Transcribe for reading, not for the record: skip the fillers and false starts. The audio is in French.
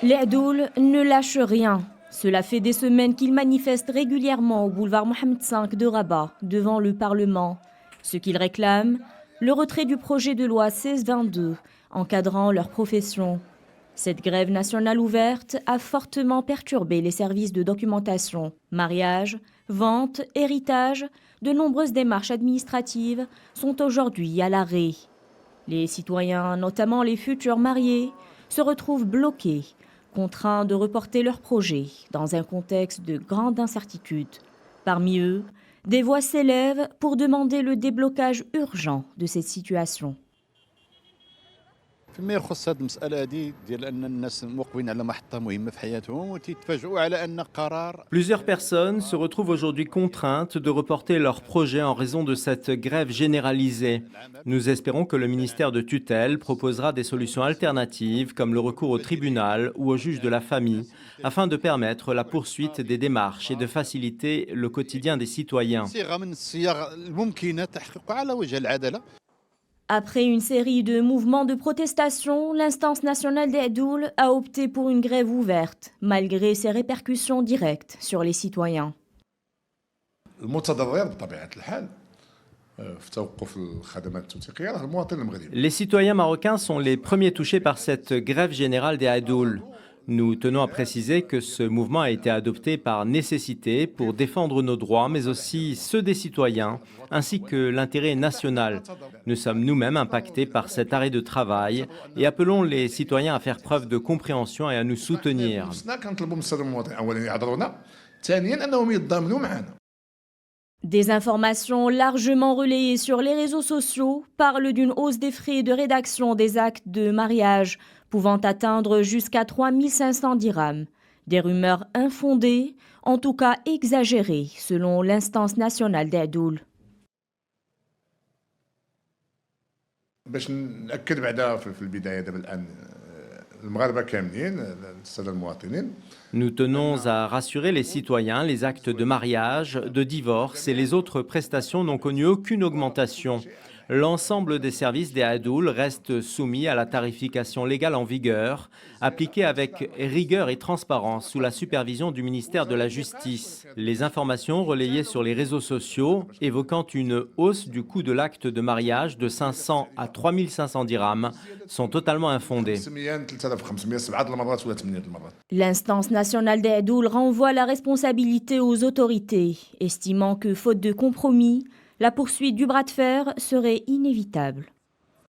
Les Hadouls ne lâchent rien. Cela fait des semaines qu'ils manifestent régulièrement au boulevard Mohamed V de Rabat, devant le Parlement. Ce qu'ils réclament, le retrait du projet de loi 1622 encadrant leur profession. Cette grève nationale ouverte a fortement perturbé les services de documentation. Mariage, vente, héritage, de nombreuses démarches administratives sont aujourd'hui à l'arrêt. Les citoyens, notamment les futurs mariés, se retrouvent bloqués, contraints de reporter leurs projets dans un contexte de grande incertitude. Parmi eux, des voix s'élèvent pour demander le déblocage urgent de cette situation. فيما يخص هذه المسألة هذه ديال أن الناس موقفين على محطة مهمة في حياتهم وتيتفاجئوا على أن قرار. Plusieurs personnes se retrouvent aujourd'hui contraintes de reporter leurs projets en raison de cette grève généralisée. Nous espérons que le ministère de tutelle proposera des solutions alternatives comme le recours au tribunal ou au juge de la famille afin de permettre la poursuite des démarches et de faciliter le quotidien des citoyens. صيغة من الصيغ الممكنة تحقيقها على وجه العدالة. Après une série de mouvements de protestation, l'instance nationale des Hadouls a opté pour une grève ouverte, malgré ses répercussions directes sur les citoyens. المتضرر بطبيعة الحال في توقف الخدمات التوثيقية راه المواطن المغربي. Les citoyens marocains sont les premiers touchés par cette grève générale des Hadouls. Nous tenons à préciser que ce mouvement a été adopté par nécessité pour défendre nos droits, mais aussi ceux des citoyens, ainsi que l'intérêt national. Nous sommes nous-mêmes impactés par cet arrêt de travail et appelons les citoyens à faire preuve de compréhension et à nous soutenir. Des informations largement relayées sur les réseaux sociaux parlent d'une hausse des frais de rédaction des actes de mariage, pouvant atteindre jusqu'à 3 500 dirhams. Des rumeurs infondées, en tout cas exagérées, selon l'instance nationale des Hadouls. باش ناكد بعدا في البدايه دابا الان المغاربه كاملين الساده المواطنين. Nous tenons à rassurer les citoyens, les actes de mariage, de divorce et les autres prestations n'ont connu aucune augmentation. L'ensemble des services des Hadouls restent soumis à la tarification légale en vigueur, appliquée avec rigueur et transparence sous la supervision du ministère de la Justice. Les informations relayées sur les réseaux sociaux évoquant une hausse du coût de l'acte de mariage de 500 à 3 500 dirhams sont totalement infondées. L'instance nationale des Hadouls renvoie la responsabilité aux autorités, estimant que, faute de compromis, la poursuite du bras de fer serait inévitable.